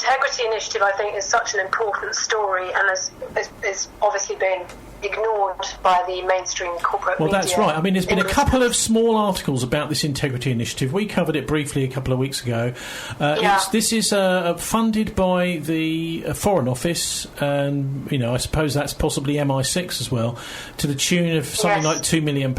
integrity initiative, I think, is such an important story and is obviously being ignored by the mainstream corporate media. Well, that's right. I mean, there's been a couple of small articles about this integrity initiative. We covered it briefly a couple of weeks ago. This is funded by the Foreign Office, and I suppose that's possibly MI6 as well, to the tune of something like £2 million,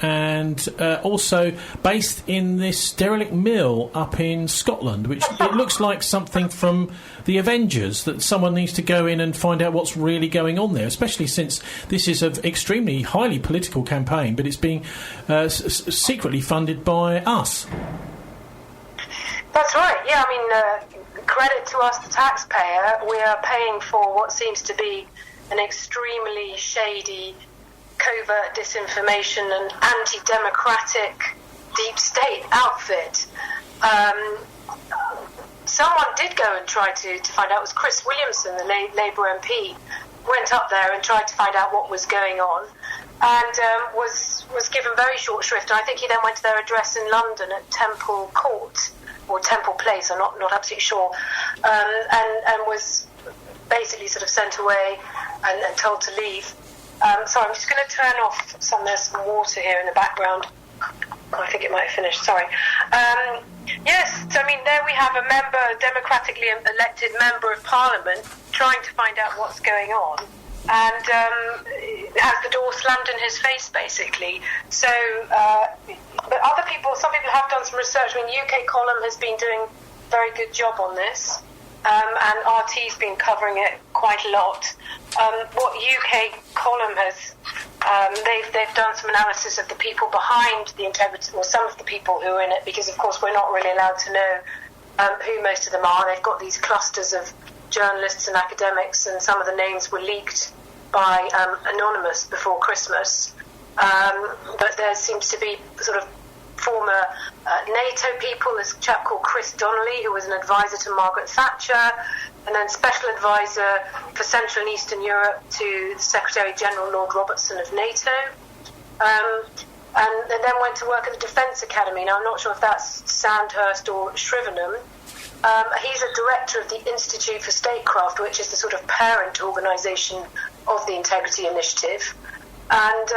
and also based in this derelict mill up in Scotland, which it looks like something from the Avengers, that someone needs to go in and find out what's really going on there, especially since this is an extremely highly political campaign, but it's being secretly funded by us. That's right, yeah. I mean, credit to us, the taxpayer. We are paying for what seems to be an extremely shady, covert disinformation and anti-democratic deep state outfit. Someone did go and try to find out. It was Chris Williamson, the Labour MP, went up there and tried to find out what was going on, and was given very short shrift. And I think he then went to their address in London at Temple Court, or Temple Place, I'm not absolutely sure, and was basically sort of sent away and told to leave. Sorry, I'm just going to turn off there's some water here in the background. I think it might have finished, sorry. Yes, I mean, there we have a democratically elected member of Parliament trying to find out what's going on, and has the door slammed in his face, basically. So, but some people have done some research. I mean, UK Column has been doing a very good job on this, and RT's been covering it quite a lot. What UK Column has, they've done some analysis of the people behind the integrity, or some of the people who are in it, because of course we're not really allowed to know who most of them are. They've got these clusters of journalists and academics, and some of the names were leaked by Anonymous before Christmas. But there seems to be sort of former NATO people. There's a chap called Chris Donnelly, who was an advisor to Margaret Thatcher, and then special advisor for Central and Eastern Europe to Secretary-General Lord Robertson of NATO, and then went to work at the Defence Academy. Now, I'm not sure if that's Sandhurst or Shrivenham. He's a director of the Institute for Statecraft, which is the sort of parent organisation of the Integrity Initiative. And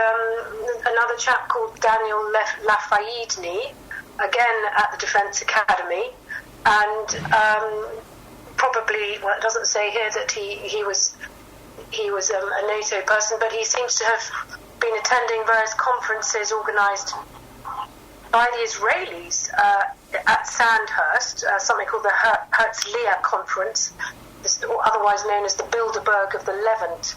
another chap called Daniel Lafayette, again at the Defence Academy, and probably, well, it doesn't say here that he was a NATO person, but he seems to have been attending various conferences organised by the Israelis at Sandhurst, something called the Herzliya Conference, otherwise known as the Bilderberg of the Levant,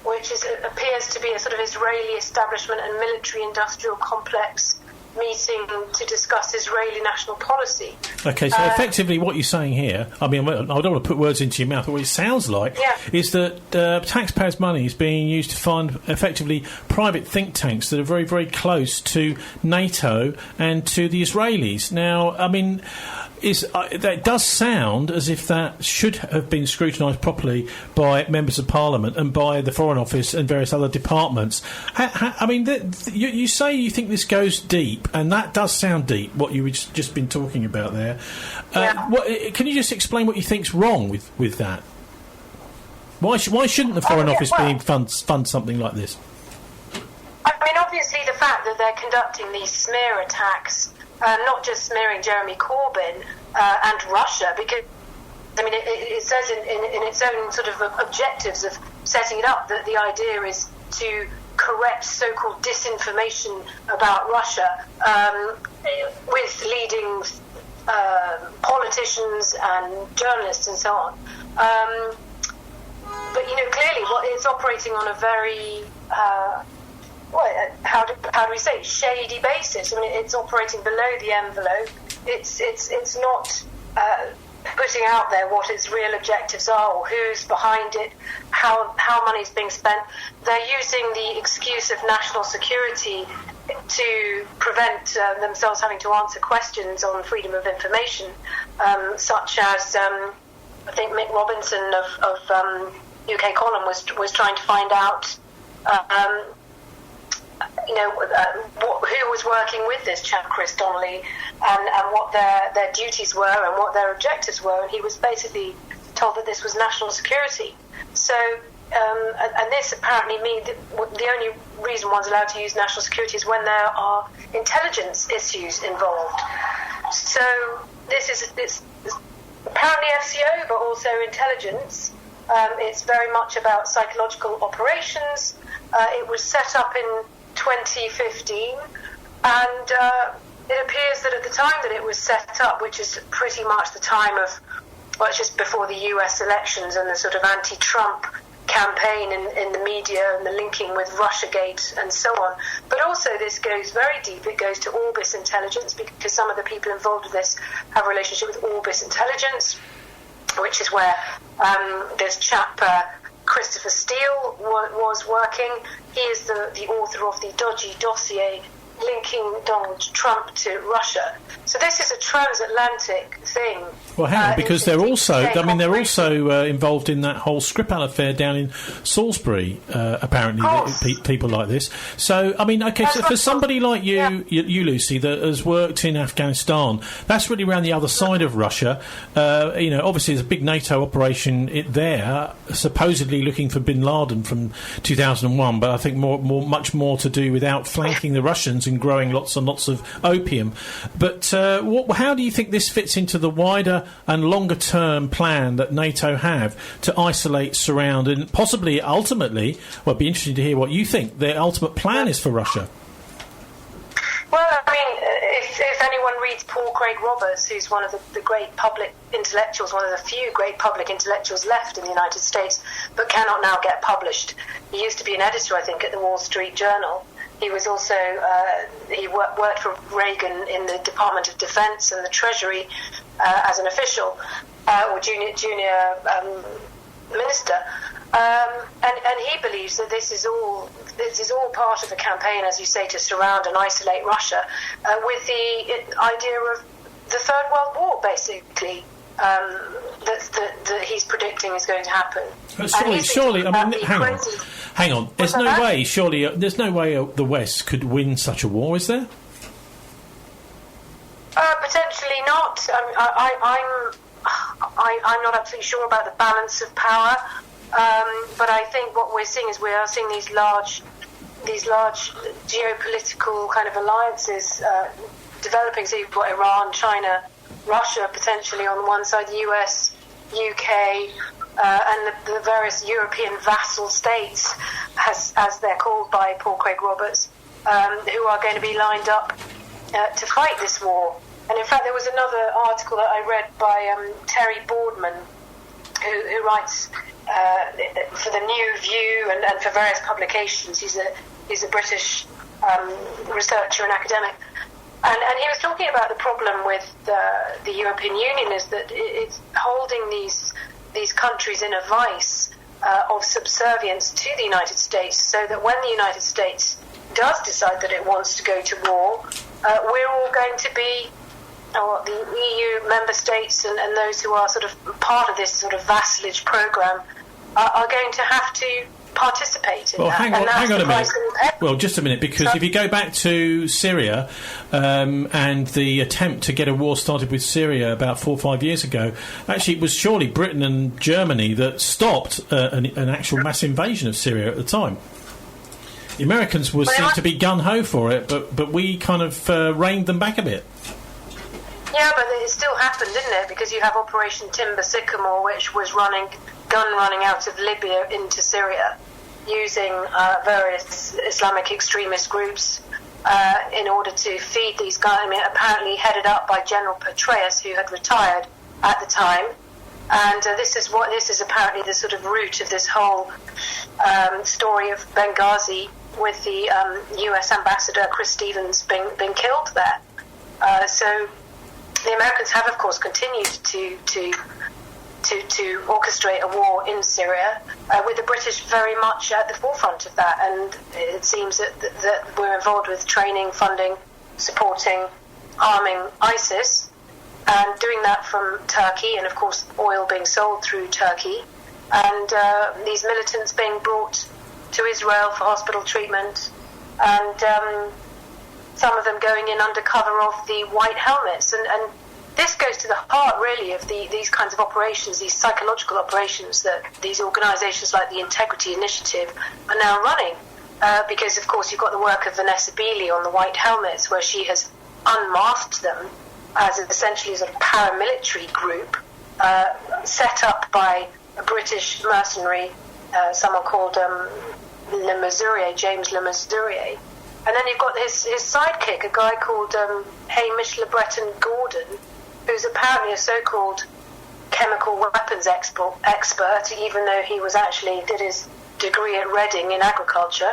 which appears to be a sort of Israeli establishment and military-industrial complex meeting to discuss Israeli national policy. Okay, so effectively what you're saying here, I mean, I don't want to put words into your mouth, but what it sounds like is that taxpayers' money is being used to fund, effectively, private think tanks that are very, very close to NATO and to the Israelis. Now, I mean, that does sound as if that should have been scrutinised properly by members of Parliament and by the Foreign Office and various other departments. I mean, you say you think this goes deep, and that does sound deep, what you've just been talking about there. Can you just explain what you think's wrong with that? Why shouldn't the Foreign Office fund something like this? I mean, obviously the fact that they're conducting these smear attacks, not just smearing Jeremy Corbyn and Russia, because, I mean, it says in its own sort of objectives of setting it up that the idea is to correct so-called disinformation about Russia with leading politicians and journalists and so on. But, clearly it's operating on a very... how do we say, shady basis? I mean, it's operating below the envelope. It's not putting out there what its real objectives are, or who's behind it, how money's being spent. They're using the excuse of national security to prevent themselves having to answer questions on freedom of information, such as I think Mick Robinson of UK Column was trying to find out who was working with this chap, Chris Donnelly, and what their duties were and what their objectives were. And he was basically told that this was national security. So, and this apparently means that the only reason one's allowed to use national security is when there are intelligence issues involved. So it's apparently FCO, but also intelligence. It's very much about psychological operations. It was set up in 2015, and it appears that at the time that it was set up, which is pretty much the time of, well, it's just before the US elections and the sort of anti-Trump campaign in the media and the linking with Russiagate and so on. But also this goes very deep. It goes to Orbis intelligence, because some of the people involved with this have a relationship with Orbis intelligence, which is where this chap Christopher Steele was working. He is the author of the dodgy dossier linking Donald Trump to Russia. So this is a transatlantic thing. Well, hang on, because they're also involved in that whole Skripal affair down in Salisbury, apparently, people like this. So, I mean, okay, so for somebody like you, Lucy, that has worked in Afghanistan, that's really around the other side of Russia. Obviously there's a big NATO operation there, supposedly looking for bin Laden from 2001, but I think much more to do with outflanking the Russians and growing lots and lots of opium. But how do you think this fits into the wider and longer-term plan that NATO have to isolate, surround, and possibly, ultimately, well, it'd be interesting to hear what you think their ultimate plan is for Russia? Well, I mean, if anyone reads Paul Craig Roberts, who's one of the great public intellectuals, one of the few great public intellectuals left in the United States, but cannot now get published. He used to be an editor, I think, at the Wall Street Journal. He was also, he worked for Reagan in the Department of Defense and the Treasury as an official, or junior minister. And he believes that this is all part of a campaign, as you say, to surround and isolate Russia, with the idea of the Third World War, basically, that he's predicting is going to happen. Surely, I mean, hang on. There's no way the West could win such a war, is there? Potentially not. I'm not absolutely sure about the balance of power, but I think what we're seeing is we are seeing these large geopolitical kind of alliances developing. So you've got Iran, China, Russia potentially on one side, the US, UK, and the various European vassal states, as they're called by Paul Craig Roberts, who are going to be lined up to fight this war. And in fact, there was another article that I read by Terry Boardman, who writes for the New View and for various publications. He's a British researcher and academic. And he was talking about the problem with the European Union is that it's holding these countries in a vice of subservience to the United States, so that when the United States does decide that it wants to go to war, we're all going to be, the EU member states and those who are sort of part of this sort of vassalage program are going to have to participate in that. Hang on a minute. Well, just a minute, because if you go back to Syria and the attempt to get a war started with Syria about 4 or 5 years ago, actually it was surely Britain and Germany that stopped an actual mass invasion of Syria at the time. The Americans seemed to be gun-ho for it, but we kind of reined them back a bit. Yeah, but it still happened, didn't it? Because you have Operation Timber Sycamore, which was gun running out of Libya into Syria, using various Islamic extremist groups in order to feed these guys. I mean, apparently headed up by General Petraeus, who had retired at the time. And this is apparently the sort of root of this whole story of Benghazi, with the U.S. ambassador Chris Stevens being killed there. So the Americans have, of course, continued to orchestrate a war in Syria, with the British very much at the forefront of that. And it seems that we're involved with training, funding, supporting, arming ISIS, and doing that from Turkey, and of course oil being sold through Turkey, and these militants being brought to Israel for hospital treatment, and some of them going in under cover of the white helmets. And this goes to the heart, really, of these kinds of operations, these psychological operations that these organisations like the Integrity Initiative are now running. Because, of course, you've got the work of Vanessa Beeley on the white helmets, where she has unmasked them as essentially a sort of paramilitary group set up by a British mercenary, someone called Le Mesurier, James Le Mesurier. And then you've got his sidekick, a guy called Hamish Le Breton Gordon, who's apparently a so-called chemical weapons expert, even though he did his degree at Reading in agriculture.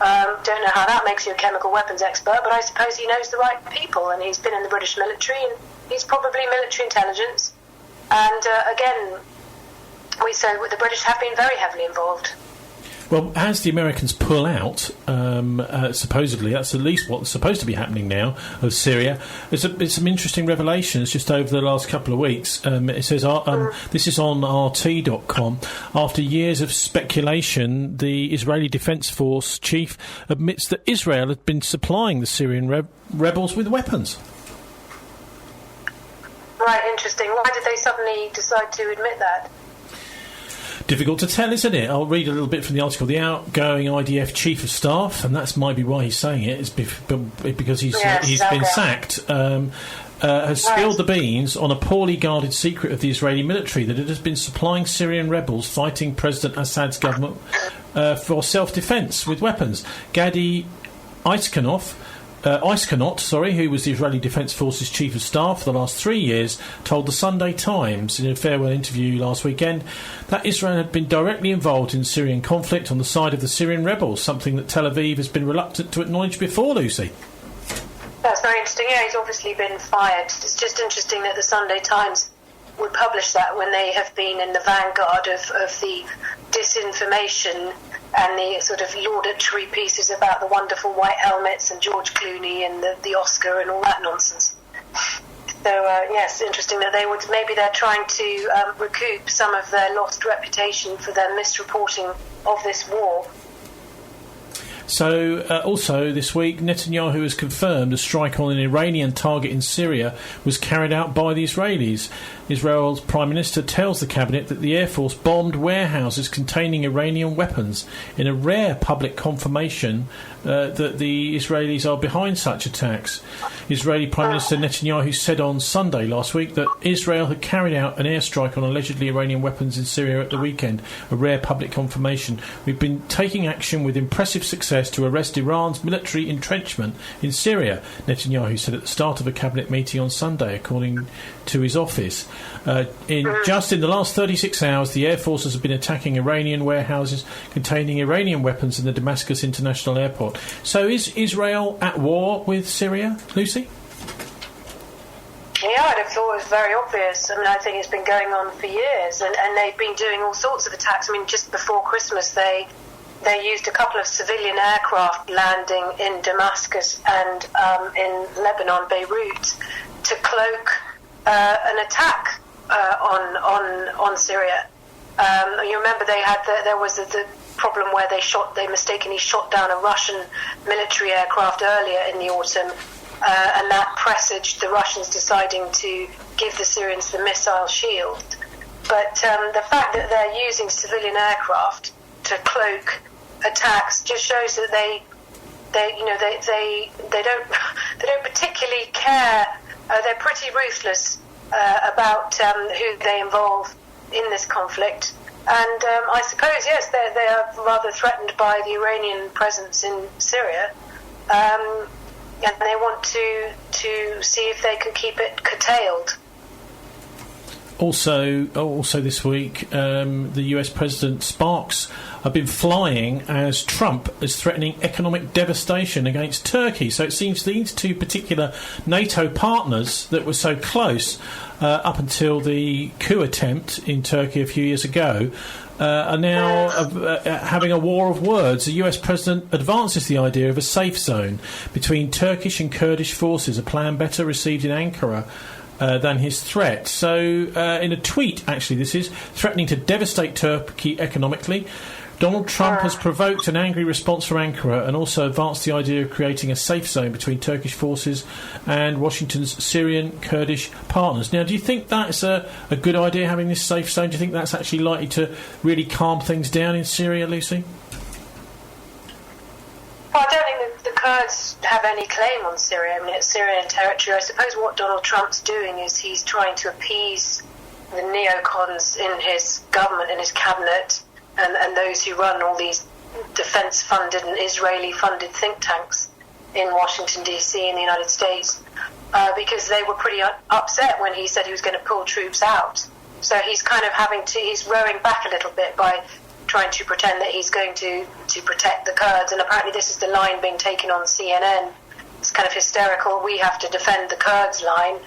Don't know how that makes you a chemical weapons expert, but I suppose he knows the right people, and he's been in the British military, and he's probably military intelligence. And again, the British have been very heavily involved. Well, as the Americans pull out, supposedly, that's at least what's supposed to be happening now, of Syria, there's some interesting revelations just over the last couple of weeks. It says, this is on RT.com, after years of speculation, the Israeli Defence Force chief admits that Israel had been supplying the Syrian rebels with weapons. Right, interesting. Why did they suddenly decide to admit that? Difficult to tell, isn't it? I'll read a little bit from the article. The outgoing IDF chief of staff, and that might be why he's saying it, is because he's been sacked, has spilled the beans on a poorly guarded secret of the Israeli military that it has been supplying Syrian rebels fighting President Assad's government for self-defence with weapons. Gadi Eisenkot, who was the Israeli Defence Forces Chief of Staff for the last 3 years, told the Sunday Times in a farewell interview last weekend that Israel had been directly involved in Syrian conflict on the side of the Syrian rebels, something that Tel Aviv has been reluctant to acknowledge before, Lucy. That's very interesting. Yeah, he's obviously been fired. It's just interesting that the Sunday Times would publish that when they have been in the vanguard of the disinformation and the sort of laudatory pieces about the wonderful white helmets and George Clooney and the Oscar and all that nonsense. So, yes, interesting that they're trying to recoup some of their lost reputation for their misreporting of this war. So, also this week, Netanyahu has confirmed a strike on an Iranian target in Syria was carried out by the Israelis. Israel's Prime Minister tells the Cabinet that the Air Force bombed warehouses containing Iranian weapons in a rare public confirmation that the Israelis are behind such attacks. Israeli Prime Minister Netanyahu said on Sunday last week that Israel had carried out an airstrike on allegedly Iranian weapons in Syria at the weekend, a rare public confirmation. We've been taking action with impressive success to arrest Iran's military entrenchment in Syria, Netanyahu said at the start of a cabinet meeting on Sunday, according to his office. Just in the last 36 hours, the air forces have been attacking Iranian warehouses containing Iranian weapons in the Damascus International Airport. So is Israel at war with Syria, Lucy? Yeah, I'd have thought it was very obvious. I mean, I think it's been going on for years, and they've been doing all sorts of attacks. I mean, just before Christmas, they used a couple of civilian aircraft landing in Damascus and in Lebanon, Beirut, to cloak an attack on Syria. You remember there was the problem where they mistakenly shot down a Russian military aircraft earlier in the autumn, and that presaged the Russians deciding to give the Syrians the missile shield. But the fact that they're using civilian aircraft to cloak attacks just shows that they don't particularly care. They're pretty ruthless about who they involve in this conflict, and I suppose yes, they are rather threatened by the Iranian presence in Syria, and they want to see if they can keep it curtailed. Also this week, the US President sparks have been flying as Trump is threatening economic devastation against Turkey. So it seems these two particular NATO partners that were so close up until the coup attempt in Turkey a few years ago are now having a war of words. The US President advances the idea of a safe zone between Turkish and Kurdish forces, a plan better received in Ankara than his threat. So in a tweet, actually, this is threatening to devastate Turkey economically, Donald Trump has provoked an angry response from Ankara and also advanced the idea of creating a safe zone between Turkish forces and Washington's Syrian Kurdish partners. Now, do you think that's a good idea, having this safe zone? Do you think that's actually likely to really calm things down in Syria, Lucy? Well, I don't think the Kurds have any claim on Syria. I mean, it's Syrian territory. I suppose what Donald Trump's doing is he's trying to appease the neocons in his government, in his cabinet, and those who run all these defence-funded and Israeli-funded think tanks in Washington, D.C. in the United States, because they were pretty upset when he said he was going to pull troops out. So he's kind of he's rowing back a little bit by trying to pretend that he's going to protect the Kurds, and apparently this is the line being taken on CNN. It's kind of hysterical. We have to defend the Kurds line.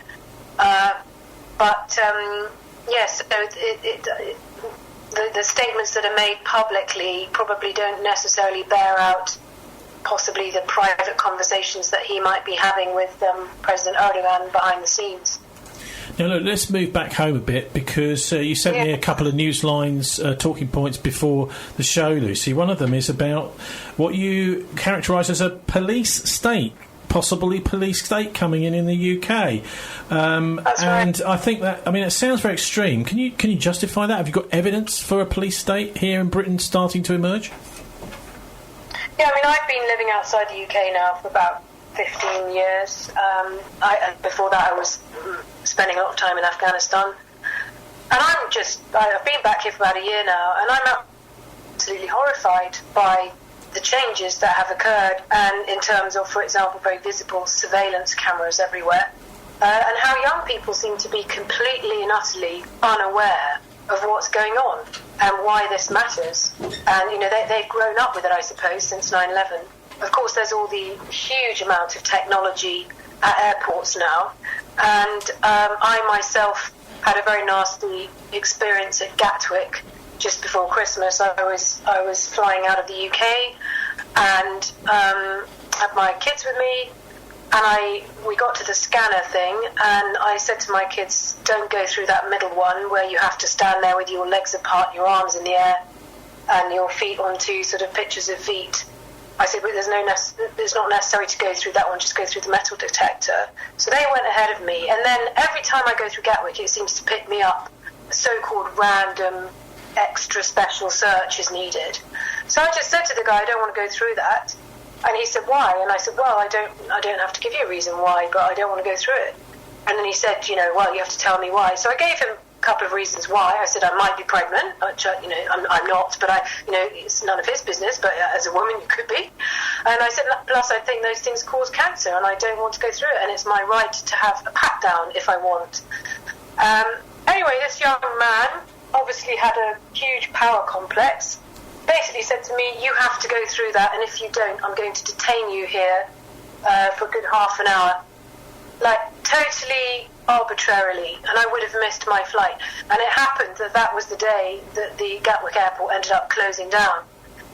Yes, the statements that are made publicly probably don't necessarily bear out possibly the private conversations that he might be having with President Erdogan behind the scenes. Now, look, let's move back home a bit, because you sent me a couple of news lines, talking points before the show, Lucy. One of them is about what you characterise as a police state, possibly police state coming in the UK. That's and right. I think that, I mean, it sounds very extreme. Can you justify that? Have you got evidence for a police state here in Britain starting to emerge? Yeah, I mean, I've been living outside the UK now for about 15 years. Before that, I was spending a lot of time in Afghanistan. And I've been back here for about a year now, and I'm absolutely horrified by the changes that have occurred, and in terms of, for example, very visible surveillance cameras everywhere, and how young people seem to be completely and utterly unaware of what's going on and why this matters. And, you know, they've grown up with it, I suppose, since 9/11. Of course, there's all the huge amount of technology at airports now, and I myself had a very nasty experience at Gatwick just before Christmas. I was flying out of the UK and had my kids with me, and we got to the scanner thing, and I said to my kids, don't go through that middle one where you have to stand there with your legs apart, your arms in the air, and your feet on two sort of pictures of feet. I said, but it's not necessary to go through that one, just go through the metal detector. So they went ahead of me, and then every time I go through Gatwick, it seems to pick me up. A so-called random extra special search is needed. So I just said to the guy, I don't want to go through that. And he said, why? And I said, well, I don't have to give you a reason why, but I don't want to go through it. And then he said, well, you have to tell me why. So I gave him a couple of reasons why. I said I might be pregnant, which I'm not, but it's none of his business, but as a woman you could be. And I said, plus I think those things cause cancer, and I don't want to go through it, and it's my right to have a pat down if I want. Anyway, this young man obviously had a huge power complex, basically said to me, you have to go through that, and if you don't, I'm going to detain you here for a good half an hour. Like, totally arbitrarily, and I would have missed my flight. And it happened that was the day that the Gatwick airport ended up closing down.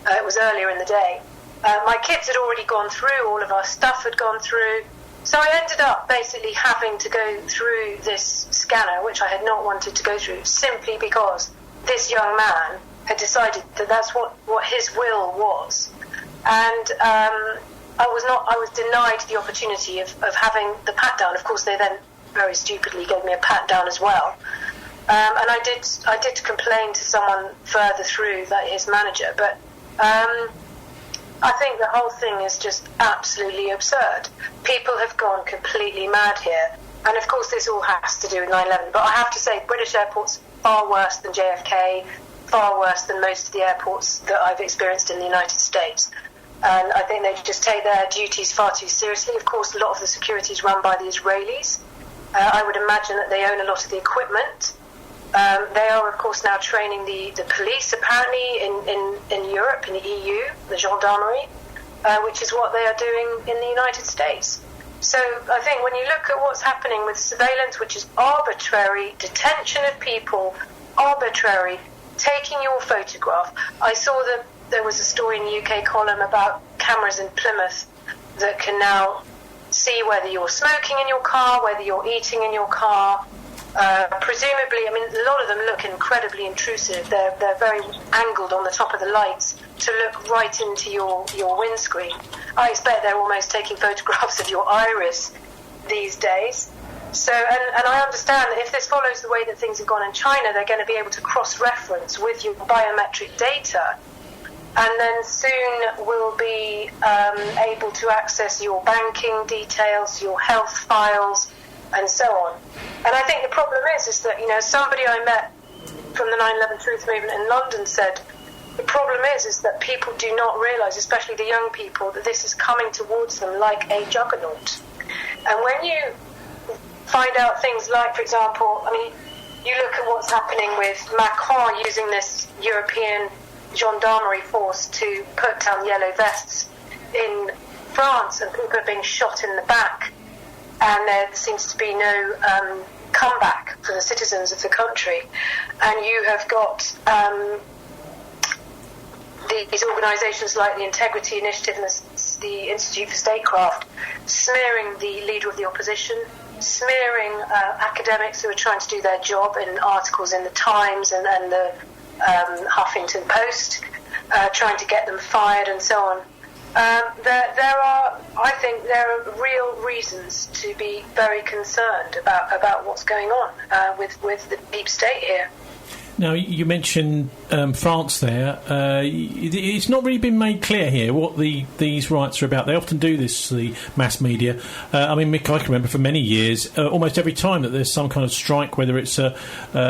It was earlier in the day. My kids had already gone through, all of our stuff had gone through, so I ended up basically having to go through this scanner, which I had not wanted to go through, simply because this young man had decided that that's what his will was. And I was denied the opportunity of having the pat down. Of course, they then very stupidly gave me a pat down as well. And I did complain to someone further through, that his manager, but I think the whole thing is just absolutely absurd. People have gone completely mad here. And of course this all has to do with 9/11. But I have to say, British airports far worse than JFK, far worse than most of the airports that I've experienced in the United States. And I think they just take their duties far too seriously. Of course, a lot of the security is run by the Israelis. I would imagine that they own a lot of the equipment. They are, of course, now training the police, apparently, in Europe, in the EU, the gendarmerie, which is what they are doing in the United States. So I think when you look at what's happening with surveillance, which is arbitrary, detention of people, arbitrary, taking your photograph. I saw that there was a story in the UK column about cameras in Plymouth that can now see whether you're smoking in your car, whether you're eating in your car, Presumably, I mean, a lot of them look incredibly intrusive. They're very angled on the top of the lights to look right into your windscreen. I expect they're almost taking photographs of your iris these days. So, and I understand that if this follows the way that things have gone in China, they're going to be able to cross-reference with your biometric data, and then soon we'll be able to access your banking details, your health files, and so on. And I think the problem is that, you know, somebody I met from the 9/11 Truth Movement in London said, the problem is that people do not realise, especially the young people, that this is coming towards them like a juggernaut. And when you find out things like, for example, I mean, you look at what's happening with Macron using this European gendarmerie force to put down yellow vests in France, and people are being shot in the back, and there seems to be no comeback for the citizens of the country. And you have got these organisations like the Integrity Initiative and the Institute for Statecraft smearing the leader of the opposition, smearing academics who are trying to do their job in articles in the Times and the Huffington Post, trying to get them fired and so on. I think there are real reasons to be very concerned about what's going on with the deep state here. Now, you mentioned France there. It's not really been made clear here what these rights are about. They often do this, the mass media. I mean, Mick, I can remember for many years, almost every time that there's some kind of strike, whether it's a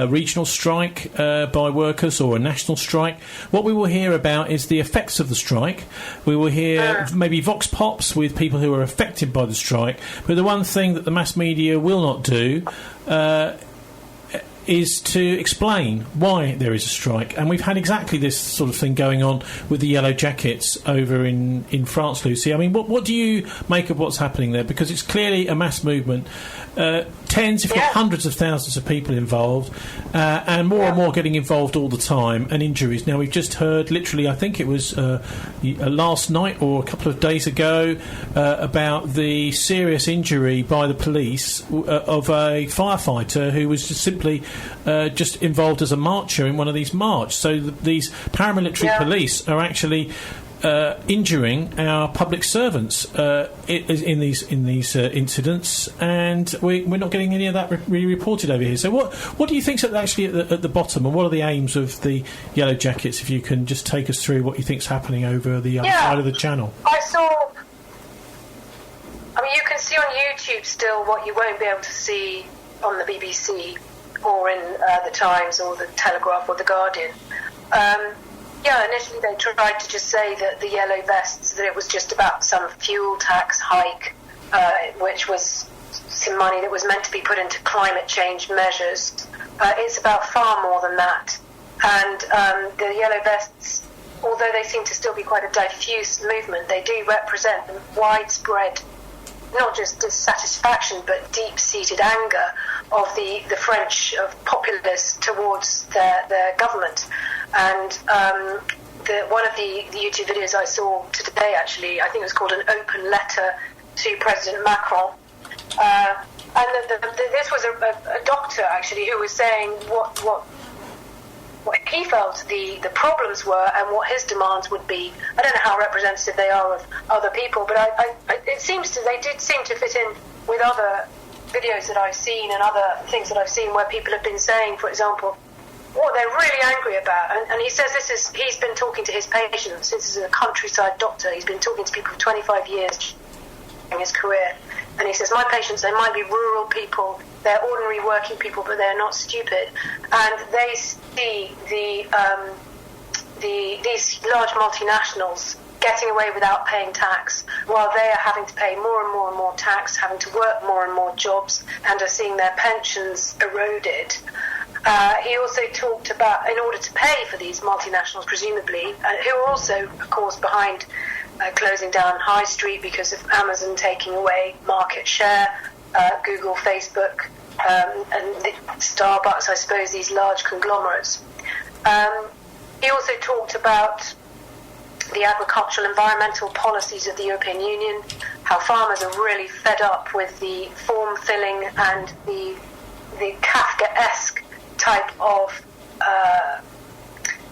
regional strike by workers or a national strike, what we will hear about is the effects of the strike. We will hear maybe vox pops with people who are affected by the strike. But the one thing that the mass media will not do is to explain why there is a strike. And we've had exactly this sort of thing going on with the Yellow Jackets over in France, Lucy. I mean, what do you make of what's happening there? Because it's clearly a mass movement. Tens, if not hundreds of thousands of people involved, and more getting involved all the time, and injuries. Now, we've just heard, literally, I think it was last night or a couple of days ago, about the serious injury by the police of a firefighter who was just simply just involved as a marcher in one of these marches. So these paramilitary police are actually injuring our public servants in these incidents, and we're not getting any of that really reported over here. So what do you think's actually at the bottom, and what are the aims of the Yellow Jackets? If you can just take us through what you think's happening over the other side of the channel. I mean, you can see on YouTube still what you won't be able to see on the BBC or in the Times or the Telegraph or the Guardian. Initially they tried to just say that the yellow vests, that it was just about some fuel tax hike, which was some money that was meant to be put into climate change measures. It's about far more than that. And the yellow vests, although they seem to still be quite a diffuse movement, they do represent widespread, not just dissatisfaction, but deep-seated anger of the French populace towards their government. And one of the YouTube videos I saw today, actually, I think it was called An Open Letter to President Macron. And this was a doctor, actually, who was saying what he felt the problems were and what his demands would be. I don't know how representative they are of other people, but they did seem to fit in with other videos that I've seen and other things that I've seen where people have been saying, for example, what they're really angry about. And he says he's been talking to his patients. This is a countryside doctor. He's been talking to people for 25 years in his career. And he says, my patients, they might be rural people, they're ordinary working people, but they're not stupid. And they see these large multinationals getting away without paying tax, while they are having to pay more and more and more tax, having to work more and more jobs, and are seeing their pensions eroded. He also talked about, in order to pay for these multinationals, presumably, who are also, of course, behind closing down High Street because of Amazon taking away market share, Google, Facebook, and Starbucks, I suppose, these large conglomerates. He also talked about the agricultural environmental policies of the European Union, how farmers are really fed up with the form filling and the Kafkaesque type of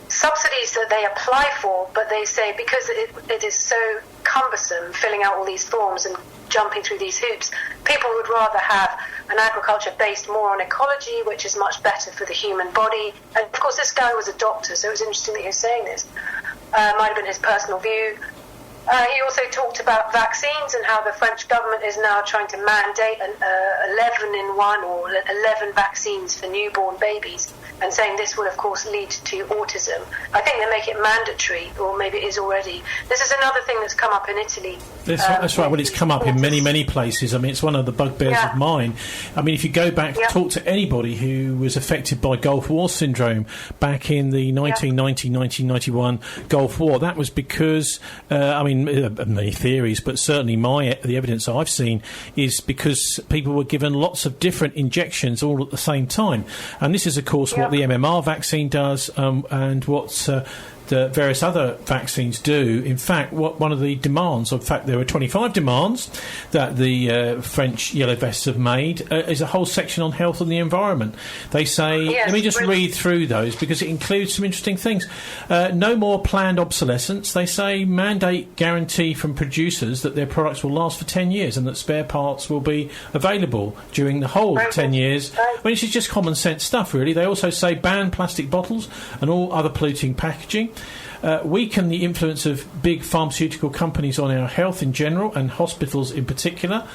subsidies that they apply for, but they say because it is so cumbersome filling out all these forms and jumping through these hoops, people would rather have an agriculture based more on ecology, which is much better for the human body. And of course, this guy was a doctor, so it was interesting that he was saying this. Might have been his personal view. He also talked about vaccines and how the French government is now trying to mandate 11-in-1 or 11 vaccines for newborn babies, and saying this will, of course, lead to autism. I think they make it mandatory, or maybe it is already. This is another thing that's come up in Italy. That's right. Well, it's come up in many places. I mean, it's one of the bugbears of mine. I mean, if you go back, talk to anybody who was affected by Gulf War syndrome back in the 1990-1991 Gulf War, that was because, many theories, but certainly the evidence I've seen is because people were given lots of different injections all at the same time. And this is, of course, what the MMR vaccine does, and what the various other vaccines do. In fact, one of the demands, in fact there were 25 demands that the French Yellow Vests have made, is a whole section on health and the environment. They say, let me just read through those because it includes some interesting things. No more planned obsolescence. They say mandate guarantee from producers that their products will last for 10 years and that spare parts will be available during the whole 10 years. I mean, this is just common sense stuff, really. They also say ban plastic bottles and all other polluting packaging. Weaken the influence of big pharmaceutical companies on our health in general and hospitals in particular.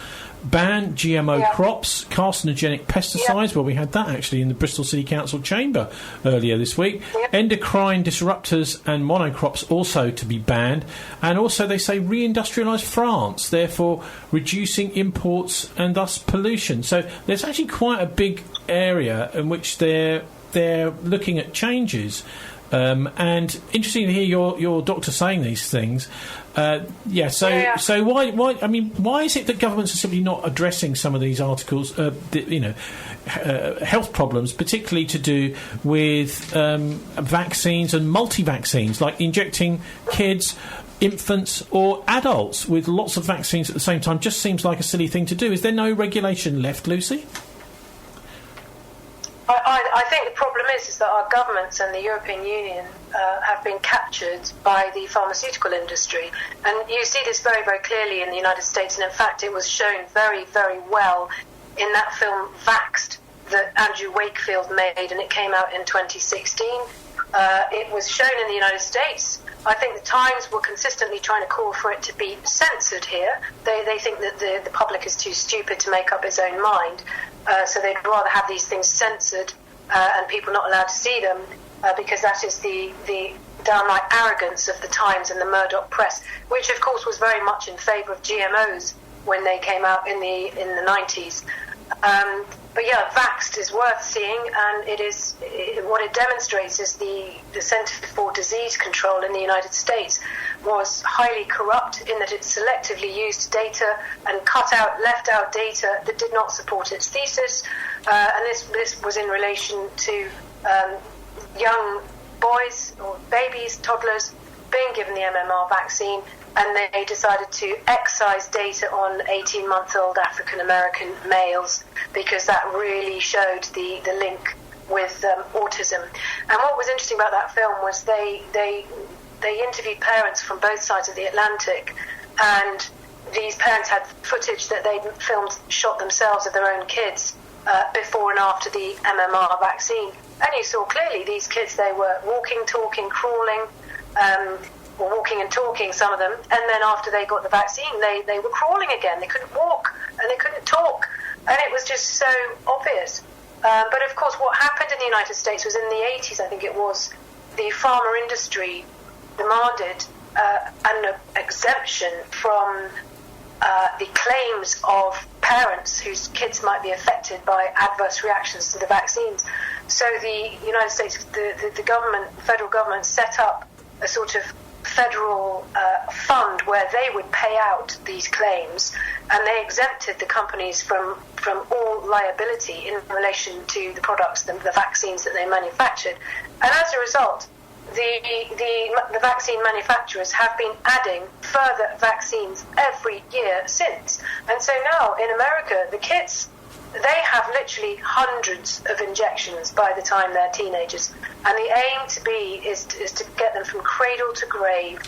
Ban GMO crops, carcinogenic pesticides. Well, we had that actually in the Bristol City Council chamber earlier this week. Endocrine disruptors and monocrops also to be banned. And also they say reindustrialise France, therefore reducing imports and thus pollution. So there's actually quite a big area in which they're looking at changes. And interesting to hear your doctor saying these things. So why? I mean, why is it that governments are simply not addressing some of these articles? Health problems, particularly to do with vaccines and multi-vaccines, like injecting kids, infants or adults with lots of vaccines at the same time. Just seems like a silly thing to do. Is there no regulation left, Lucy? I think the problem is that our governments and the European Union have been captured by the pharmaceutical industry. And you see this very, very clearly in the United States. And in fact, it was shown very, very well in that film Vaxxed that Andrew Wakefield made, and it came out in 2016. It was shown in the United States. I think the Times were consistently trying to call for it to be censored here. They think that the public is too stupid to make up its own mind, so they'd rather have these things censored and people not allowed to see them, because that is the downright arrogance of the Times and the Murdoch press, which of course was very much in favour of GMOs when they came out in the 90s. But yeah, Vaxxed is worth seeing, and what it demonstrates is the Centre for Disease Control in the United States was highly corrupt in that it selectively used data and left out data that did not support its thesis. And this was in relation to young boys or babies, toddlers, being given the MMR vaccine, and they decided to excise data on 18-month-old African-American males because that really showed the link with autism. And what was interesting about that film was they interviewed parents from both sides of the Atlantic, and these parents had footage that they'd shot themselves of their own kids before and after the MMR vaccine. And you saw clearly these kids, they were walking, talking, crawling, or walking and talking, some of them, and then after they got the vaccine, they were crawling again. They couldn't walk and they couldn't talk, and it was just so obvious. But of course, what happened in the United States was in the 80s, I think it was, the pharma industry demanded an exemption from the claims of parents whose kids might be affected by adverse reactions to the vaccines. So the United States, the government, federal government, set up a sort of federal fund where they would pay out these claims, and they exempted the companies from all liability in relation to the products, the vaccines that they manufactured. And as a result, the vaccine manufacturers have been adding further vaccines every year since. And so now in America, the kids, they have literally hundreds of injections by the time they're teenagers, and the aim is to get them from cradle to grave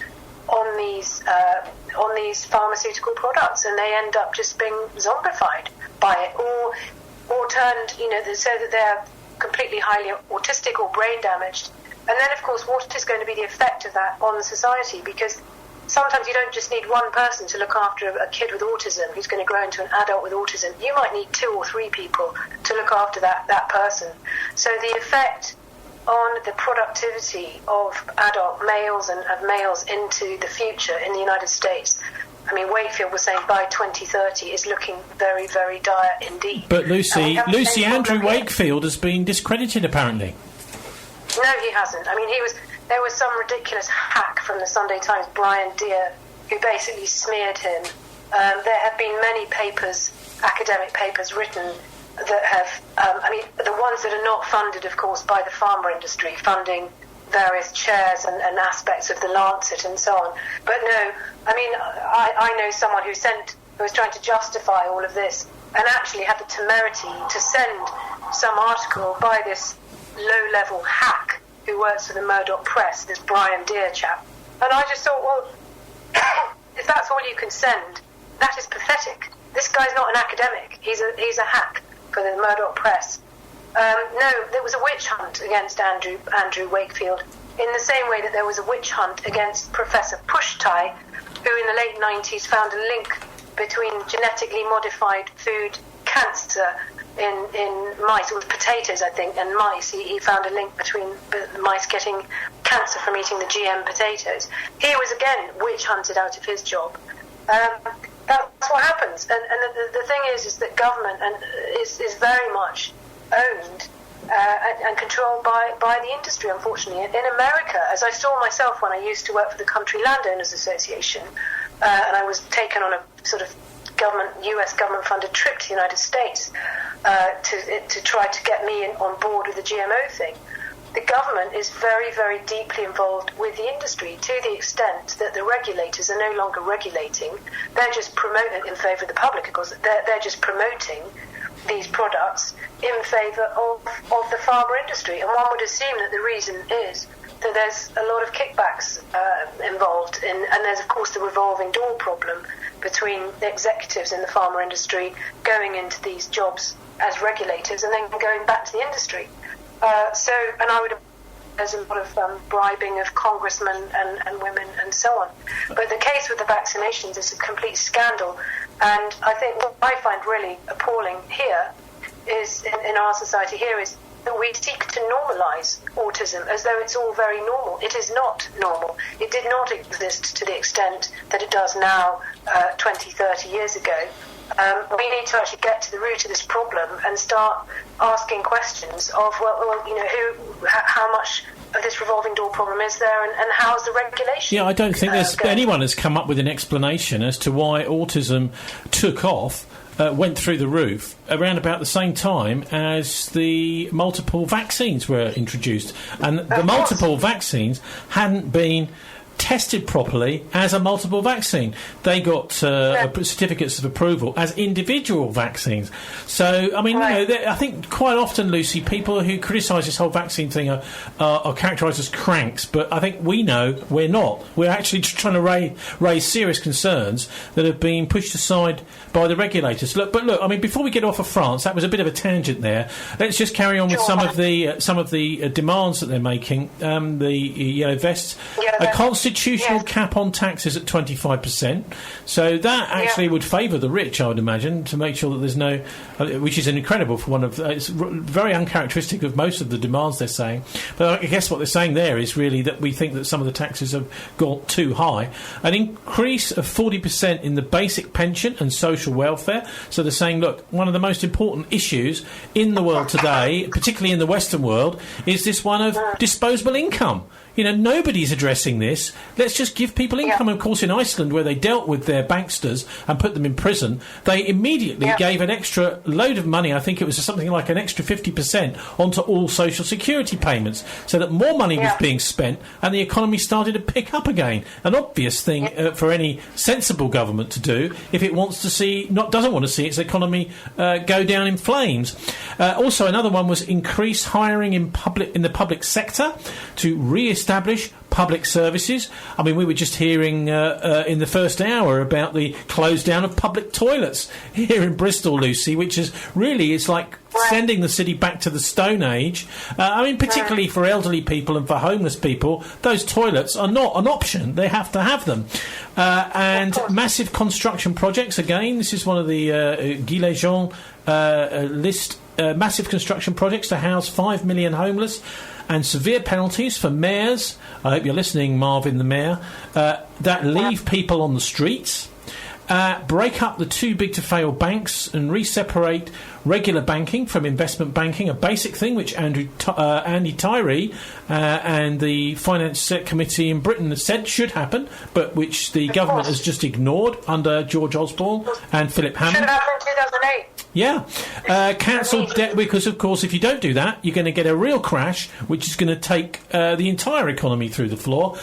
on these pharmaceutical products, and they end up just being zombified by it, or turned, so that they're completely highly autistic or brain damaged. And then, of course, what is going to be the effect of that on society? Because sometimes you don't just need one person to look after a kid with autism who's going to grow into an adult with autism. You might need 2 or 3 people to look after that person. So the effect on the productivity of adult males and of males into the future in the United States, I mean, Wakefield was saying by 2030 is looking very, very dire indeed. But Lucy, Andrew Wakefield has been discredited, apparently. No, he hasn't. I mean, there was some ridiculous hack from the Sunday Times, Brian Deere, who basically smeared him. There have been many papers, academic papers, written that have, the ones that are not funded, of course, by the pharma industry, funding various chairs and aspects of the Lancet and so on. But no, I mean, I know someone who was trying to justify all of this and actually had the temerity to send some article by this low-level hack who works for the Murdoch Press, this Brian Deere chap. And I just thought, well, if that's all you can send, that is pathetic. This guy's not an academic. He's a hack for the Murdoch Press. No, there was a witch hunt against Andrew Wakefield, in the same way that there was a witch hunt against Professor Pushtai, who in the late 90s found a link between genetically modified food cancer in mice. It was potatoes, I think, and mice. He found a link between mice getting cancer from eating the GM potatoes. He was, again, witch hunted out of his job. That's what happens. And the thing is that government is very much owned and controlled by the industry, unfortunately. In America, as I saw myself when I used to work for the Country Landowners Association, and I was taken on a sort of US government-funded trip to the United States to try to get me on board with the GMO thing. The government is very, very deeply involved with the industry, to the extent that the regulators are no longer regulating. They're just promoting in favour of the public, because they're just promoting these products in favour of the pharma industry. And one would assume that the reason is that there's a lot of kickbacks involved, and there's, of course, the revolving door problem between the executives in the pharma industry going into these jobs as regulators and then going back to the industry. And I would have, there's a lot of bribing of congressmen and women and so on. But the case with the vaccinations is a complete scandal. And I think what I find really appalling here is, in our society here, is that we seek to normalise autism as though it's all very normal. It is not normal. It did not exist to the extent that it does now 20, 30 years ago. We need to actually get to the root of this problem and start asking questions of, how much of this revolving door problem is there, and how's the regulation? Yeah, I don't think anyone has come up with an explanation as to why autism took off, went through the roof around about the same time as the multiple vaccines were introduced, and the multiple vaccines hadn't been tested properly as a multiple vaccine. They got certificates of approval as individual vaccines. So, I mean, I think quite often, Lucy, people who criticise this whole vaccine thing are characterised as cranks, but I think we know we're not. We're actually trying to raise serious concerns that have been pushed aside by the regulators. Look, I mean, before we get off of France, that was a bit of a tangent there. Let's just carry on with some of the demands that they're making. The yellow vests, a constitutional cap on taxes at 25%. So that actually would favour the rich, I would imagine, to make sure that there's no, which is incredible for one of, it's very uncharacteristic of most of the demands they're saying. But I guess what they're saying there is really that we think that some of the taxes have got too high. An increase of 40% in the basic pension and social welfare. So they're saying, look, one of the most important issues in the world today, particularly in the Western world, is this one of disposable income. You know, nobody's addressing this. let's just give people income. Of course, in Iceland, where they dealt with their banksters and put them in prison, they immediately gave an extra load of money. I think it was something like an extra 50% onto all social security payments, so that more money was being spent and the economy started to pick up again. An obvious thing for any sensible government to do if it wants to doesn't want to see its economy go down in flames. Also, another one was increase hiring in the public sector to re-establish public services. I mean, we were just hearing in the first hour about the close down of public toilets here in Bristol, Lucy, which is really, it's like sending the city back to the Stone Age. I mean, particularly for elderly people and for homeless people, those toilets are not an option. They have to have them. And massive construction projects, again, this is one of the Guy Lejean list, massive construction projects to house 5 million homeless, and severe penalties for mayors, I hope you're listening, Marvin the Mayor, that leave people on the streets, break up the too big to fail banks and re-separate regular banking from investment banking, a basic thing which Andy Tyree and the Finance Committee in Britain said should happen, but which the government has just ignored under George Osborne and Philip Hammond. Should have happened in 2008. Yeah, cancel debt, because of course if you don't do that you're going to get a real crash which is going to take the entire economy through the floor.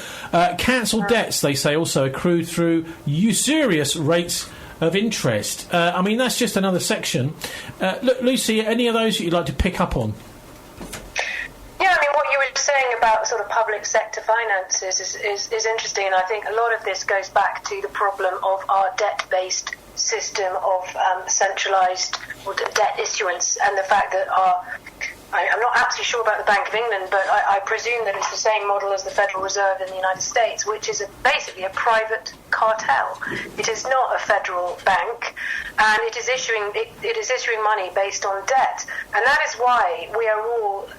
Cancel debts, they say, also accrued through usurious rates of interest. I mean, that's just another section. Look, Lucy, any of those that you'd like to pick up on? Yeah, I mean, what you were saying about sort of public sector finances is interesting, and I think a lot of this goes back to the problem of our debt-based system of centralised debt issuance, and the fact that I'm not absolutely sure about the Bank of England, but I presume that it's the same model as the Federal Reserve in the United States, which is basically a private cartel. It is not a federal bank, and it is issuing money based on debt, and that is why we are all.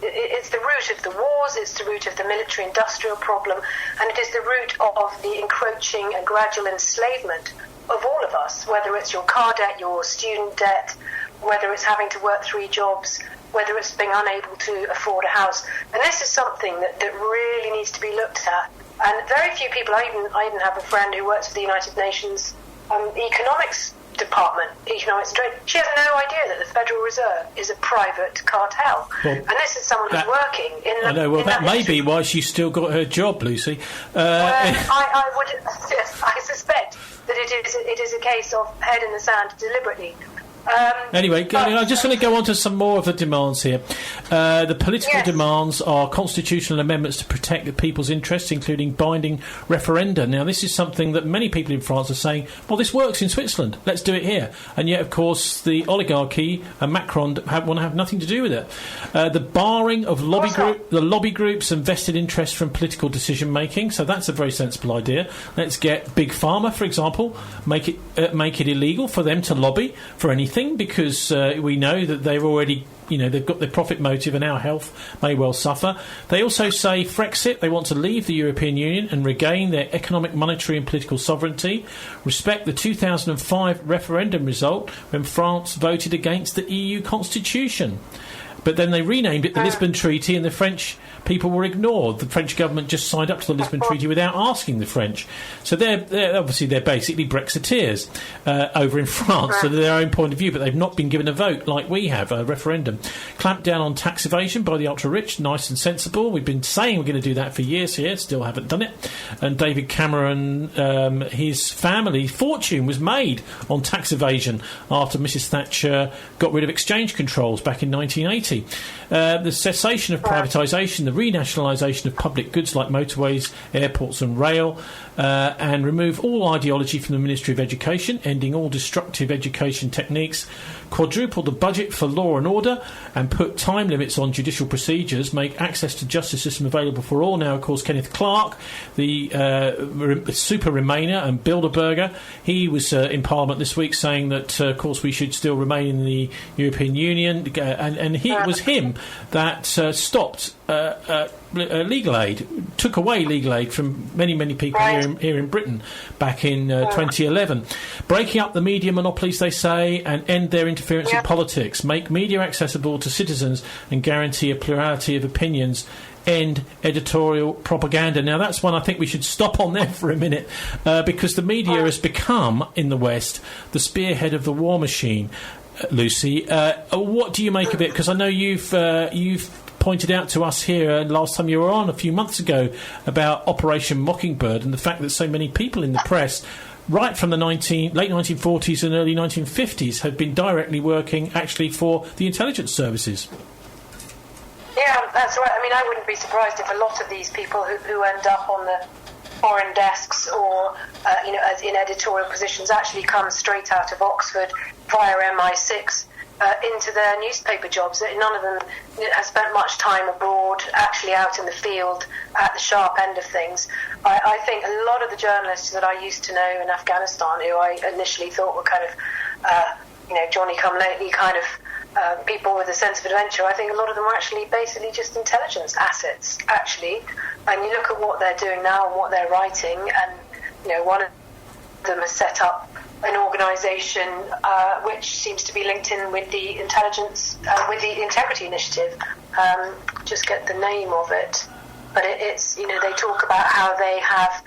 It's the root of the wars, it's the root of the military-industrial problem, and it is the root of the encroaching and gradual enslavement of all of us, whether it's your car debt, your student debt, whether it's having to work 3 jobs, whether it's being unable to afford a house. And this is something that really needs to be looked at. And very few people, I even have a friend who works for the United Nations economics department, economics trade. She has no idea that the Federal Reserve is a private cartel. Well, and this is someone who's working in the... I know, well, that may be why she's still got her job, Lucy. I suspect that it is a case of head in the sand deliberately. Anyway, I'm just going to go on to some more of the demands here. The political demands are constitutional amendments to protect the people's interests, including binding referenda. Now, this is something that many people in France are saying, well, this works in Switzerland, let's do it here. And yet, of course, the oligarchy and Macron want to have nothing to do with it. The barring of lobby groups and vested interests from political decision-making, so that's a very sensible idea. Let's get Big Pharma, for example, make it illegal for them to lobby for anything, because we know that they've already, they've got their profit motive and our health may well suffer. They also say Frexit, they want to leave the European Union and regain their economic, monetary and political sovereignty, respect the 2005 referendum result when France voted against the EU constitution. But then they renamed it the Lisbon Treaty, and the French people were ignored. The French government just signed up to the Lisbon Treaty without asking the French. So they're basically Brexiteers over in France, so they're their own point of view, but they've not been given a vote like we have, a referendum. Clamp down on tax evasion by the ultra-rich, nice and sensible. We've been saying we're going to do that for years here, still haven't done it. And David Cameron, his family fortune was made on tax evasion after Mrs Thatcher got rid of exchange controls back in 1980. The cessation of privatisation, the renationalisation of public goods like motorways, airports and rail, and remove all ideology from the Ministry of Education, ending all destructive education techniques, quadruple the budget for law and order, and put time limits on judicial procedures, make access to justice system available for all. Now, of course, Kenneth Clarke, the super Remainer and Bilderberger, he was in Parliament this week saying that, of course, we should still remain in the European Union, and it was him that stopped legal aid took away legal aid from many people here in Britain back in 2011. Breaking up the media monopolies, they say, and end their interference in politics, make media accessible to citizens and guarantee a plurality of opinions, end editorial propaganda. Now, that's one I think we should stop on there for a minute, because the media has become, in the West, the spearhead of the war machine. Lucy, what do you make of it? Because I know you've pointed out to us here last time you were on a few months ago about Operation Mockingbird and the fact that so many people in the press, right from the late 1940s and early 1950s, have been directly working actually for the intelligence services. Yeah, that's right. I mean, I wouldn't be surprised if a lot of these people who end up on the foreign desks or, as in editorial positions actually come straight out of Oxford via MI6 into their newspaper jobs. None of them have spent much time abroad, actually out in the field at the sharp end of things. I think a lot of the journalists that I used to know in Afghanistan, who I initially thought were kind of, Johnny-come-lately kind of people with a sense of adventure, I think a lot of them are actually basically just intelligence assets, actually. And you look at what they're doing now and what they're writing, and, one of them has set up an organisation which seems to be linked in with the intelligence, with the Integrity Initiative. Just get the name of it. But it's, they talk about how they have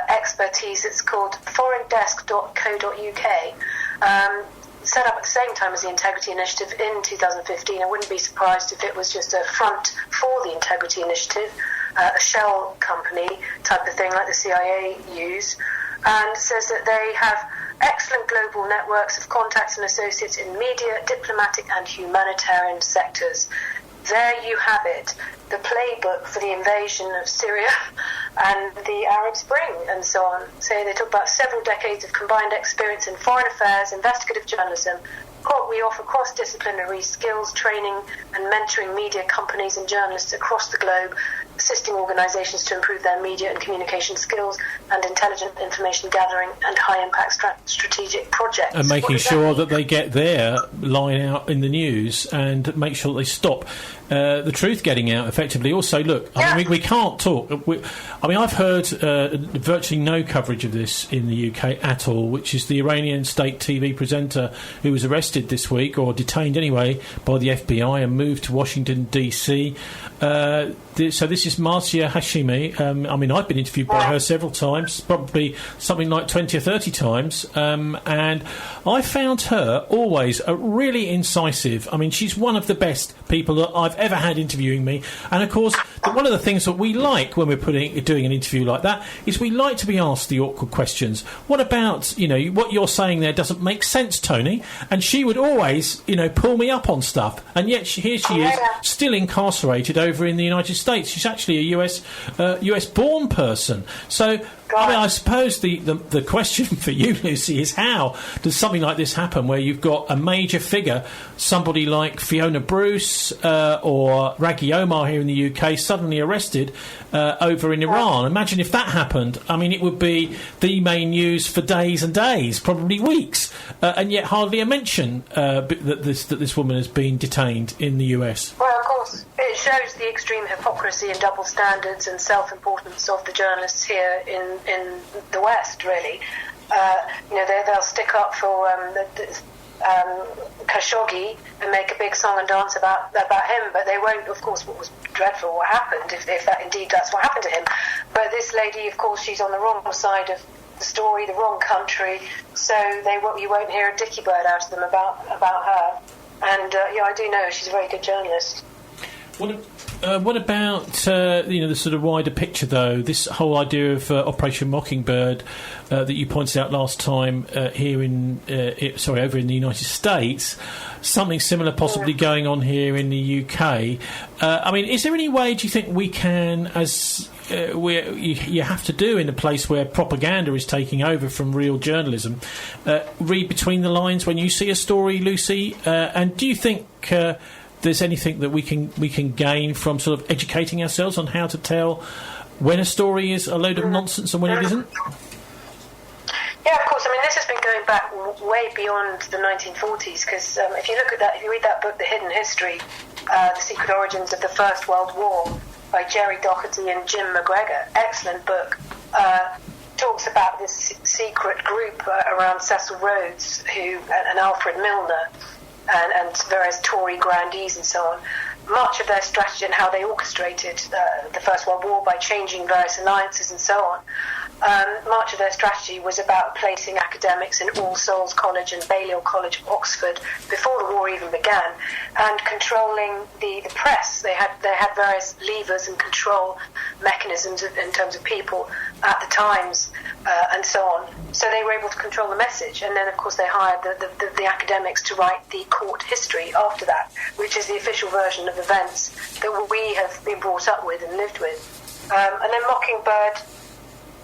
expertise. It's called foreigndesk.co.uk. Set up at the same time as the Integrity Initiative in 2015. I wouldn't be surprised if it was just a front for the Integrity Initiative, a shell company type of thing like the CIA use, and says that they have excellent global networks of contacts and associates in media, diplomatic and humanitarian sectors. There you have it, the playbook for the invasion of Syria and the Arab Spring and so on. So they talk about several decades of combined experience in foreign affairs, investigative journalism. We offer cross-disciplinary skills training and mentoring media companies and journalists across the globe, assisting organisations to improve their media and communication skills and intelligent information gathering and high-impact strategic projects. And making sure that they get their line out in the news and make sure that they stop the truth getting out effectively. Also, look, I mean, we can't talk. I've heard virtually no coverage of this in the UK at all, which is the Iranian state TV presenter who was arrested this week, or detained anyway, by the FBI and moved to Washington, D.C. So this is Marcia Hashimi. I've been interviewed by her several times, probably something like 20 or 30 times, and I found her always really incisive. I mean, she's one of the best people that I've ever had interviewing me, and of course one of the things that we like when we're doing an interview like that is we like to be asked the awkward questions. What about, what you're saying there doesn't make sense, Tony? And she would always, pull me up on stuff, and yet here she is, still incarcerated over in the United States. She's actually a US born person. So I suppose the question for you, Lucy, is how does something like this happen, where you've got a major figure, somebody like Fiona Bruce or Raghi Omar here in the UK, suddenly arrested over in Iran? Imagine if that happened. I mean, it would be the main news for days and days, probably weeks, and yet hardly a mention that this woman has been detained in the US. Well, of course, it shows the extreme hypocrisy and double standards and self-importance of the journalists here in the West, really. They'll stick up for Khashoggi and make a big song and dance about him, but they won't, of course, what was dreadful, what happened, if that indeed that's what happened to him. But this lady, of course, she's on the wrong side of the story, the wrong country, so you won't hear a dicky bird out of them about her. And I do know she's a very good journalist. What about the sort of wider picture, though? This whole idea of Operation Mockingbird that you pointed out last time over in the United States, something similar possibly going on here in the UK. Is there any way, do you think, we can, as you have to do in a place where propaganda is taking over from real journalism, read between the lines when you see a story, Lucy? And do you think there's anything that we can gain from sort of educating ourselves on how to tell when a story is a load of nonsense and when it isn't? Yeah, of course. I mean, this has been going back way beyond the 1940s, because if you read that book, The Hidden History, The Secret Origins of the First World War, by Jerry Doherty and Jim McGregor, excellent book, talks about this secret group around Cecil Rhodes and Alfred Milner and various Tory grandees and so on. Much of their strategy and how they orchestrated the First World War by changing various alliances and so on. Much of their strategy was about placing academics in All Souls College and Balliol College, Oxford, before the war even began, and controlling the press. They had various levers and control mechanisms in terms of people at the Times and so on. So they were able to control the message. And then, of course, they hired the academics to write the court history after that, which is the official version of events that we have been brought up with and lived with. And then Mockingbird.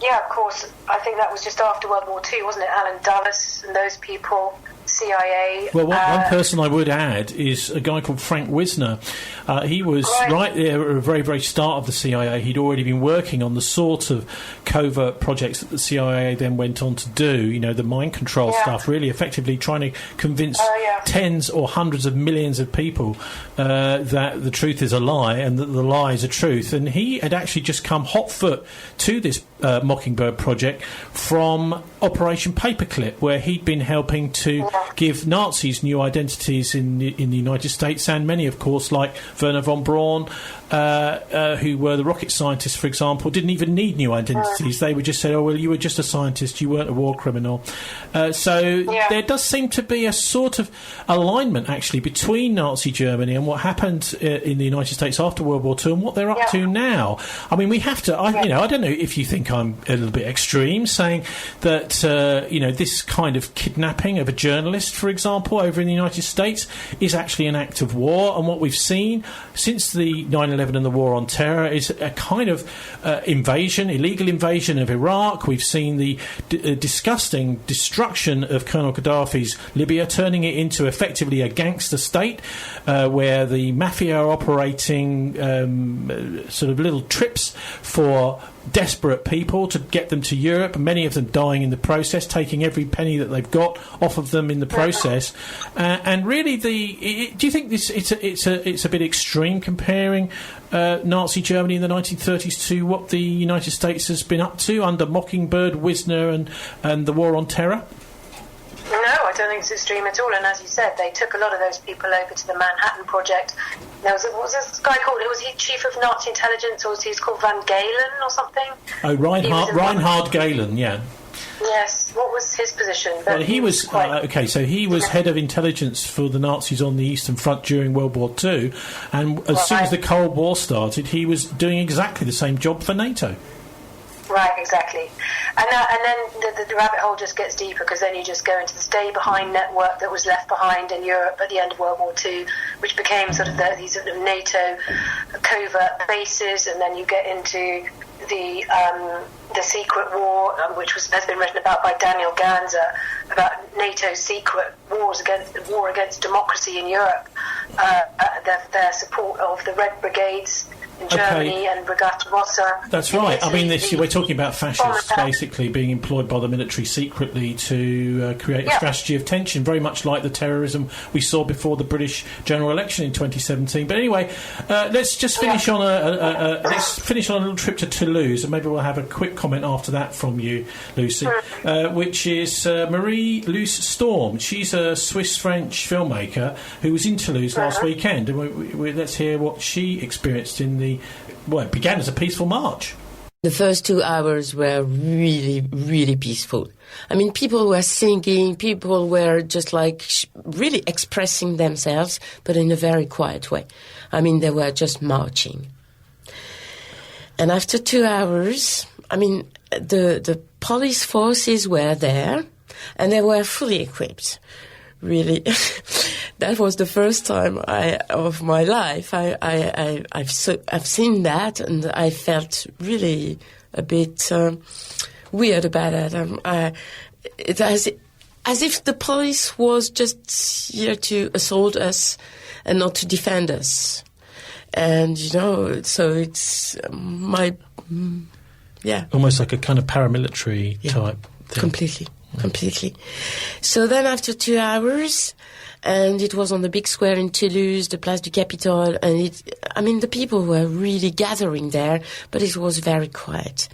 Yeah, of course. I think that was just after World War II, wasn't it? Alan Dulles and those people, CIA. Well, one person I would add is a guy called Frank Wisner. He was right there at the very, very start of the CIA. He'd already been working on the sort of covert projects that the CIA then went on to do, the mind control stuff, really effectively trying to convince tens or hundreds of millions of people that the truth is a lie and that the lie is a truth. And he had actually just come hot foot to this Mockingbird project from Operation Paperclip, where he'd been helping to give Nazis new identities in the United States, and many, of course, like Werner von Braun, who were the rocket scientists, for example, didn't even need new identities. They would just say, oh, well, you were just a scientist, you weren't a war criminal. So there does seem to be a sort of alignment, actually, between Nazi Germany and what happened in the United States after World War II and what they're up to now. I mean, we have to, I don't know if you think I'm a little bit extreme saying that, this kind of kidnapping of a journalist, for example, over in the United States is actually an act of war. And what we've seen since the 9/11 and the War on Terror is a kind of illegal invasion of Iraq. We've seen the disgusting destruction of Colonel Gaddafi's Libya, turning it into effectively a gangster state where the mafia are operating sort of little trips for desperate people to get them to Europe, many of them dying in the process, taking every penny that they've got off of them in the process. And really, do you think it's a bit extreme comparing Nazi Germany in the 1930s to what the United States has been up to under Mockingbird, Wisner, and the War on Terror? No, I don't think it's extreme at all. And as you said, they took a lot of those people over to the Manhattan Project. There was this guy called, was he chief of Nazi intelligence, or was he called Van Galen or something? Oh, Reinhard Galen, yeah. Yes. What was his position? Well, he was so he was head of intelligence for the Nazis on the Eastern Front during World War II, and as soon as the Cold War started, he was doing exactly the same job for NATO. Right, exactly. And then the rabbit hole just gets deeper, because then you just go into the stay behind network that was left behind in Europe at the end of World War II, which became sort of these sort of NATO covert bases, and then you get into the secret war, which has been written about by Daniel Ganser, about NATO's secret war against democracy in Europe, their support of the Red Brigades in Germany and Brigata Rossa. That's right. I mean, we're talking about fascists basically being employed by the military secretly to create a strategy of tension, very much like the terrorism we saw before the British general election in 2017. But anyway, let's just finish on a little trip to Toulouse, and maybe we'll have a quick comment after that from you, Lucy, which is Marie-Luce Storm. She's a Swiss-French filmmaker who was in Toulouse last weekend, and let's hear what she experienced in it began as a peaceful march. The first 2 hours were really, really peaceful. I mean, people were singing, people were just really expressing themselves, but in a very quiet way. I mean, they were just marching. And after 2 hours, I mean, the police forces were there, and they were fully equipped. Really, that was the first time of my life I've seen that, and I felt really a bit weird about it. It's as if the police was just here to assault us and not to defend us, and so it's almost like a kind of paramilitary type thing. Completely. So then after 2 hours, And it was on the big square in Toulouse, the Place du Capitole, and the people were really gathering there, but it was very quiet.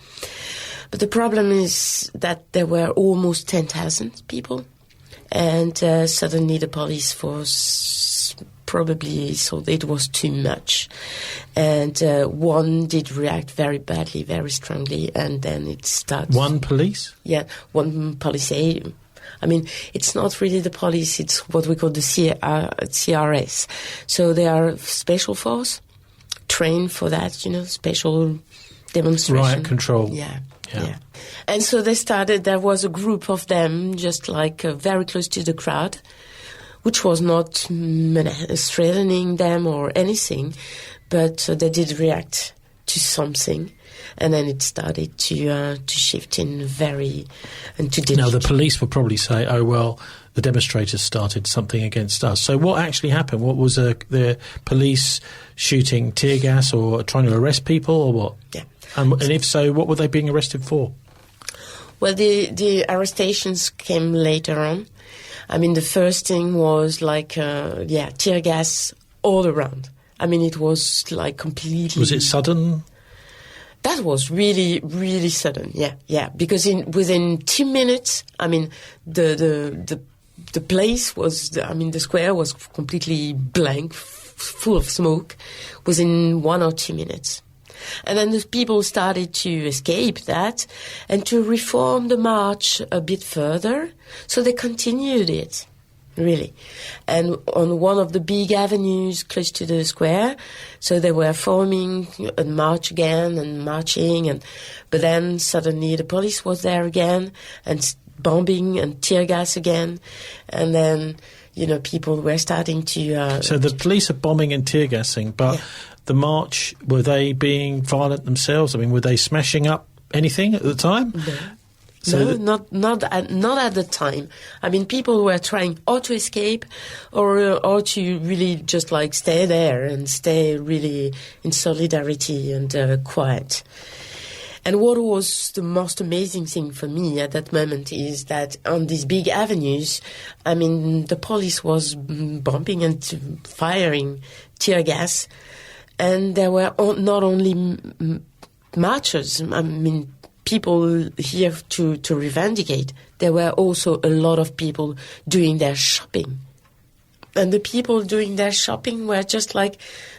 But the problem is that there were almost 10,000 people, and suddenly the police force probably thought it was too much. And one did react very badly, very strongly, and then it started. One police? Yeah, one police. It's not really the police, it's what we call the CRS. So they are special force, trained for that, special demonstration. Riot control. Yeah. And so there was a group of them just very close to the crowd, which was not threatening them or anything, but they did react to something. And then it started to shift and to. Now the police would probably say, "Oh well, the demonstrators started something against us." So what actually happened? What was the police shooting tear gas or trying to arrest people or what? Yeah. And if so, what were they being arrested for? Well, the arrestations came later on. The first thing was tear gas all around. It was completely. Was it sudden? That was really, really sudden, yeah. Because within 2 minutes, the place was, the square was completely blank, full of smoke, within 1 or 2 minutes. And then the people started to escape that and to reform the march a bit further. So they continued it, really. And on one of the big avenues close to the square, so they were forming a march again and marching. But then suddenly the police was there again and bombing and tear gas again. And then, people were starting to... So the police are bombing and tear gassing, but... Yeah. The march, were they being violent themselves? Were they smashing up anything at the time? No. Not at the time. People were trying or to escape or to really just stay there and stay really in solidarity and quiet. And what was the most amazing thing for me at that moment is that on these big avenues, the police was bombing and firing tear gas. And there were not only marchers, people here to reivindicate. There were also a lot of people doing their shopping. And the people doing their shopping were just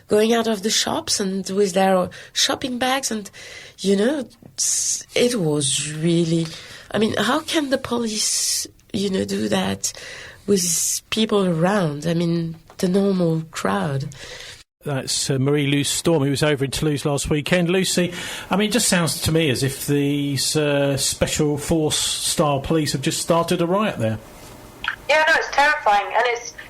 going out of the shops and with their shopping bags. And, it was really... how can the police, do that with people around? The normal crowd. That's Marie-Luce Storm, who was over in Toulouse last weekend. Lucy, it just sounds to me as if these special force-style police have just started a riot there. Yeah, no, it's terrifying. And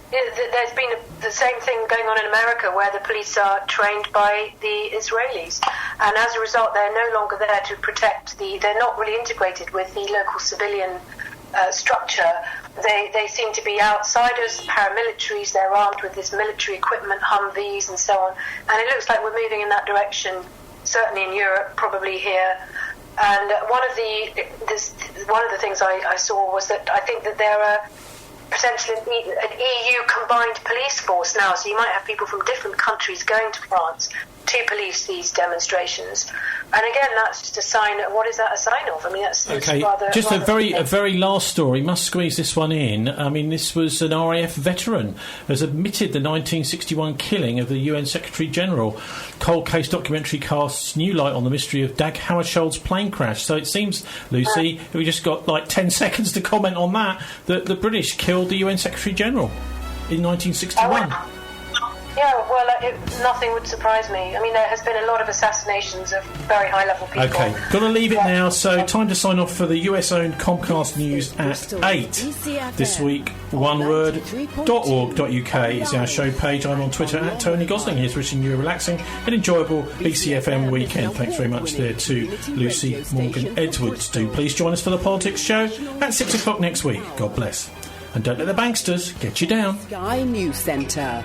there's been the same thing going on in America where the police are trained by the Israelis. And as a result, they're no longer there to protect they're not really integrated with the local civilian structure. They seem to be outsiders, paramilitaries. They're armed with this military equipment, Humvees and so on. And it looks like we're moving in that direction, certainly in Europe, probably here. And one of the things I saw was that I think that there are potentially an EU combined police force now. So you might have people from different countries going to France to police these demonstrations. And again, that's just a sign. What is that a sign of? That's okay. Rather, just a very last story. Must squeeze this one in. This was an RAF veteran has admitted the 1961 killing of the UN Secretary General. Cold case documentary casts new light on the mystery of Dag Hammarskjöld's plane crash. So it seems, Lucy, we just got 10 seconds to comment on that the British killed the UN Secretary General in 1961. Yeah, well, nothing would surprise me. There has been a lot of assassinations of very high-level people. Okay, got to leave it now, so time to sign off for the US-owned Comcast News at 8 this week. oneword.org.uk is our show page. I'm on Twitter at Tony Gosling. Here's wishing you a relaxing and enjoyable BCFM weekend. Thanks very much there to Lucy Morgan-Edwards. Do please join us for the Politics Show at 6 o'clock next week. God bless. And don't let the banksters get you down. Sky News Centre.